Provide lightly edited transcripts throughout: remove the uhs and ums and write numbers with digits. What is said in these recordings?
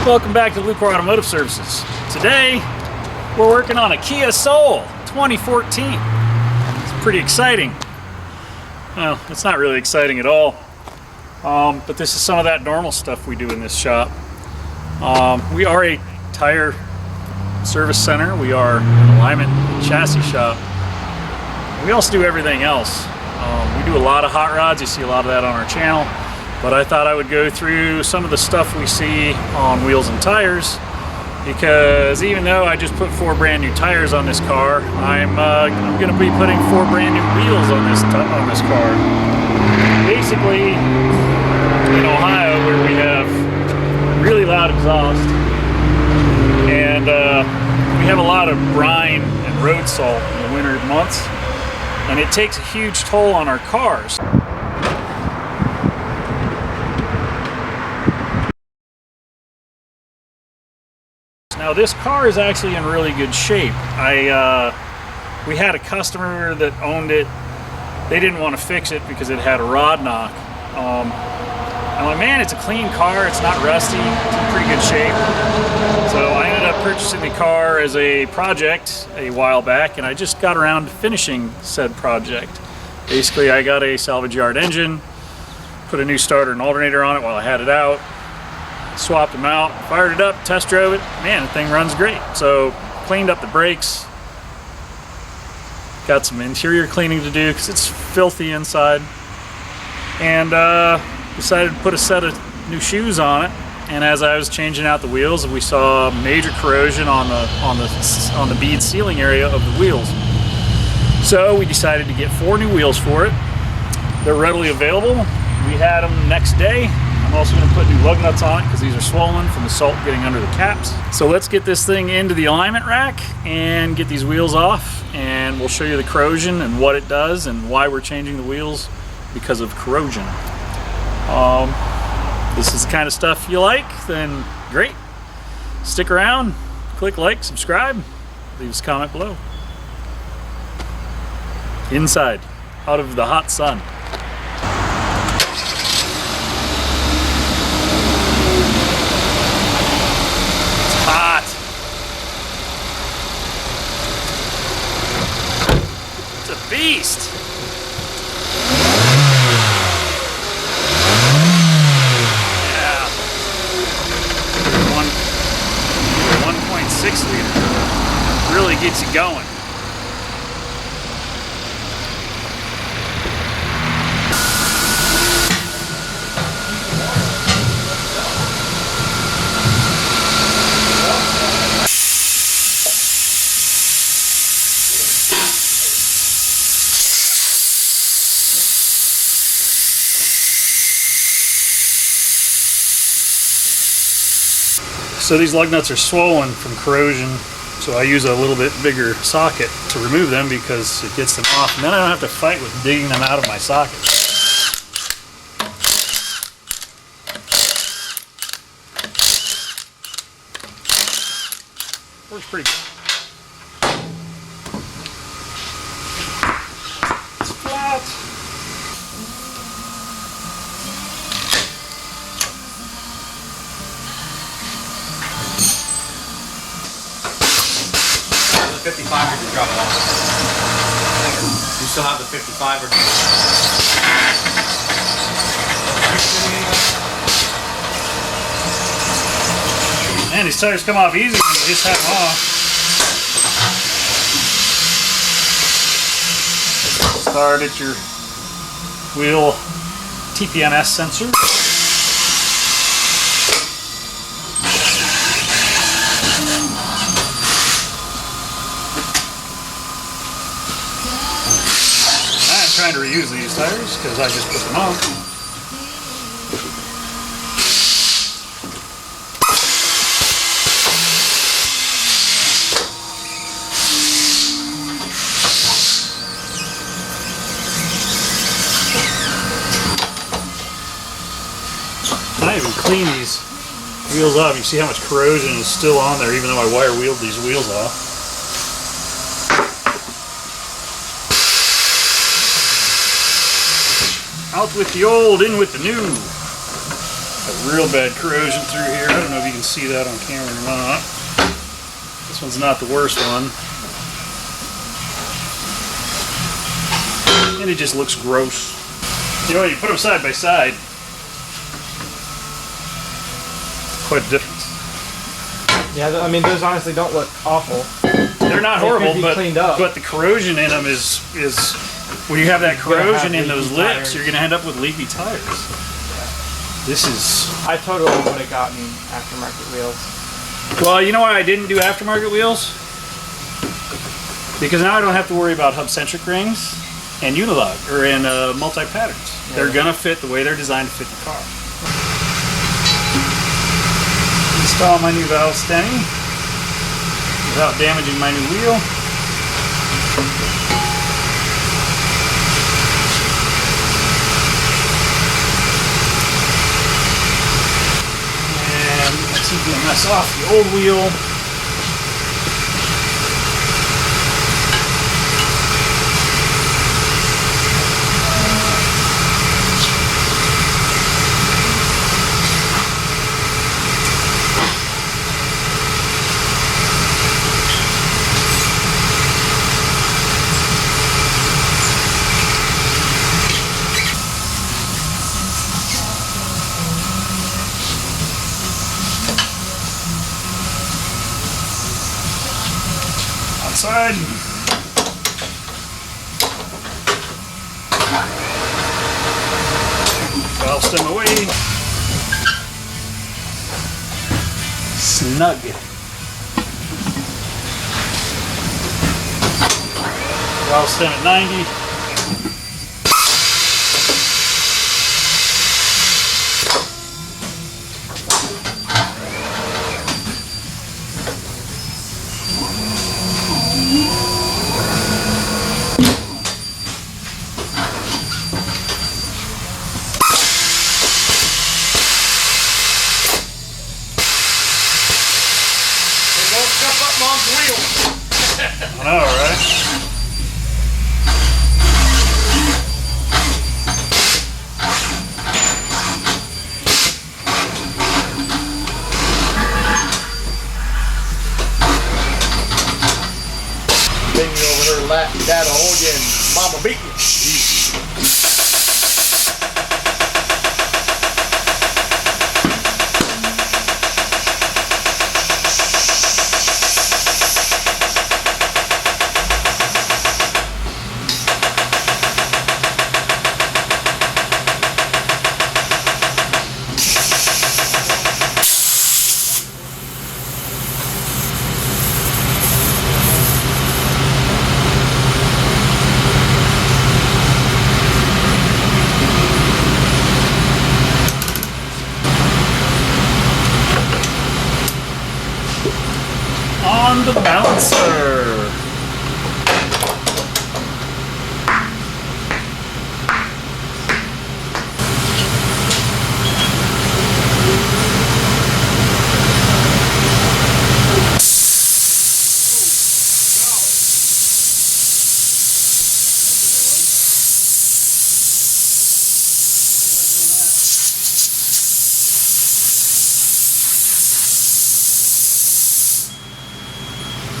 Welcome back to Lucore Automotive Services. Today, we're working on a Kia Soul 2014. It's pretty exciting. Well, it's not really exciting at all, but this is some of that normal stuff we do in this shop. We are a tire service center. We are an alignment and chassis shop. We also do everything else. We do a lot of hot rods. You see a lot of that on our channel. But I thought I would go through some of the stuff we see on wheels and tires, because even though I just put 4 brand new tires on this car, I'm going to be putting 4 brand new wheels on this car. Basically, in Ohio, where we have really loud exhaust and we have a lot of brine and road salt in the winter months, and it takes a huge toll on our cars. Now this car is actually in really good shape. We had a customer that owned it. They didn't want to fix it because it had a rod knock. I'm like, man, it's a clean car. It's not rusty. It's in pretty good shape. So I ended up purchasing the car as a project a while back, and I just got around to finishing said project. Basically, I got a salvage yard engine, put a new starter and alternator on it while I had it out, swapped them out, fired it up, test drove it. Man, the thing runs great. So cleaned up the brakes, got some interior cleaning to do because it's filthy inside, and decided to put a set of new shoes on it. And as I was changing out the wheels, we saw major corrosion on the bead sealing area of the wheels. So we decided to get 4 new wheels for it. They're readily available. We had them next day. I'm also going to put new lug nuts on it because these are swollen from the salt getting under the caps. So let's get this thing into the alignment rack and get these wheels off, and we'll show you the corrosion and what it does and why we're changing the wheels because of corrosion. This is the kind of stuff you like, then great. Stick around, click like, subscribe, leave us a comment below. Inside, out of the hot sun. Beast. Yeah. 1.6 liter. Really gets you going. So these lug nuts are swollen from corrosion, so I use a little bit bigger socket to remove them because it gets them off, and then I don't have to fight with digging them out of my socket. Works pretty good. It's flat. The 55 or did you drop it off? You still have the 55 or Man, these tires come off easy when you just have them off. Start at your wheel TPMS sensor. I'm trying to reuse these tires because I just put them on. I even clean these wheels off. You see how much corrosion is still on there even though I wire wheeled these wheels off. Out with the old, in with the new. A real bad corrosion through here. I don't know if you can see that on camera or not. This one's not the worst one. And it just looks gross. You know, when you put them side by side, quite a difference. Yeah, I mean, those honestly don't look awful. They're not horrible, cleaned up. but the corrosion in them is when you have that corrosion in those lips, tires. you're gonna end up with leaky tires. This is... I totally would have gotten aftermarket wheels. Well, you know why I didn't do aftermarket wheels? Because now I don't have to worry about hub-centric rings and unilog, or in multi-patterns. Yeah. They're gonna fit the way they're designed to fit the car. Install my new valve stemmy without damaging my new wheel. Mess off the old wheel. Outside. Valve stem away. Snug. Valve stem at 90. I know, right? Then you over there laughing, Dad, I'll hold you and Mama beat you. On the balancer.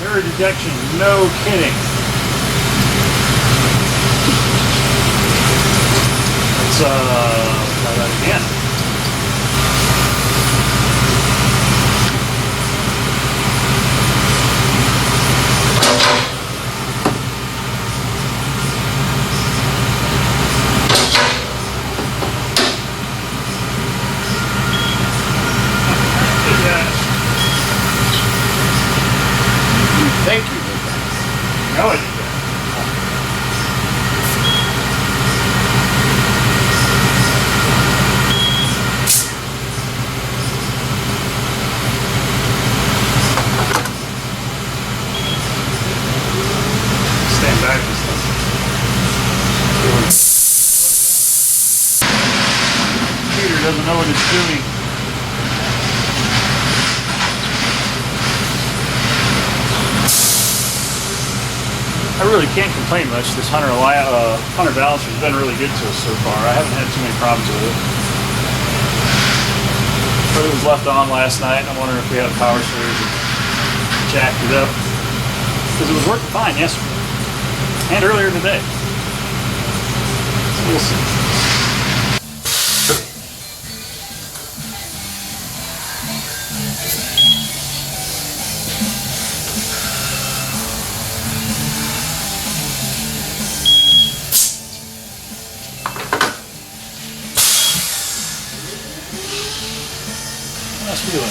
Error detection, no kidding. Let's try that again. Thank you. No, I did that. Stand back this time. Computer doesn't know what it's doing. I really can't complain much. This Hunter balancer has been really good to us so far. I haven't had too many problems with it. but it was left on last night. I'm wondering if we had a power surge and jacked it up. Because it was working fine yesterday. And earlier today. So we'll see. Let's do it.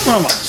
Vamos.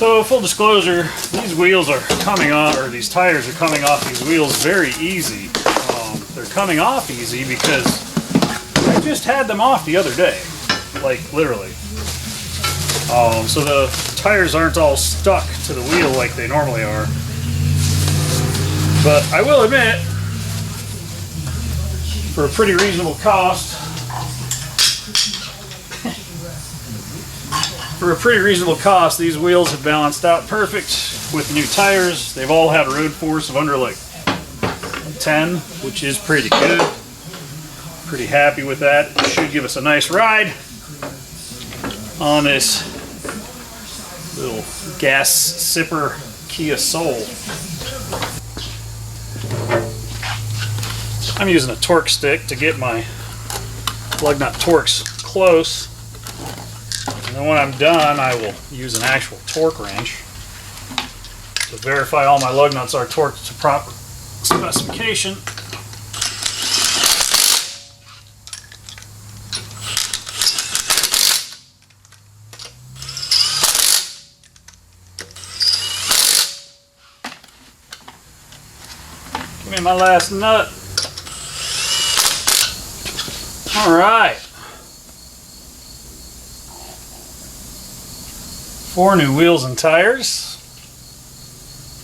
So full disclosure, these wheels are coming off, or these tires are coming off these wheels very easy. They're coming off easy because I just had them off the other day, like literally. So the tires aren't all stuck to the wheel like they normally are. But I will admit, for a pretty reasonable cost, these wheels have balanced out perfect with new tires. They've all had a road force of under like 10, which is pretty good. Pretty happy with that. It should give us a nice ride on this little gas sipper Kia Soul. I'm using a torque stick to get my lug nut torques close. And then when I'm done, I will use an actual torque wrench to verify all my lug nuts are torqued to proper specification. Give me my last nut. All right. 4 new wheels and tires,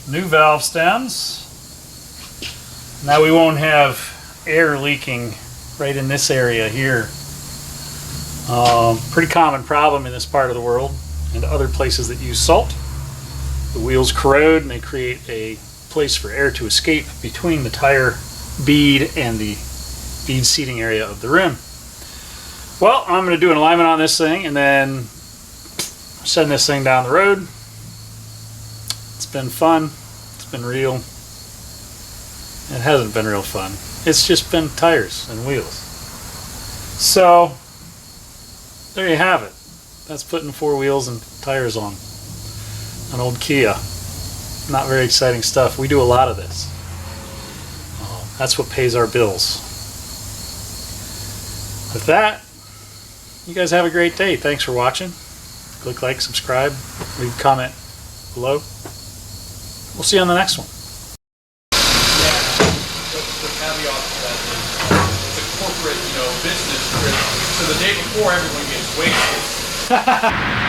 new valve stems. Now we won't have air leaking right in this area here. Pretty common problem in this part of the world and other places that use salt. The wheels corrode and they create a place for air to escape between the tire bead and the bead seating area of the rim. Well, I'm going to do an alignment on this thing and then send this thing down the road. It's been fun. It's been real. It hasn't been real fun. It's just been tires and wheels. So there you have it. That's putting 4 wheels and tires on an old Kia. Not very exciting stuff. We do a lot of this. That's what pays our bills. With that, you guys have a great day. Thanks for watching. Click like, subscribe, leave a comment below. We'll see you on the next one. Yeah, the caveat to that is it's a corporate, business trip. So the day before, everyone gets wasted.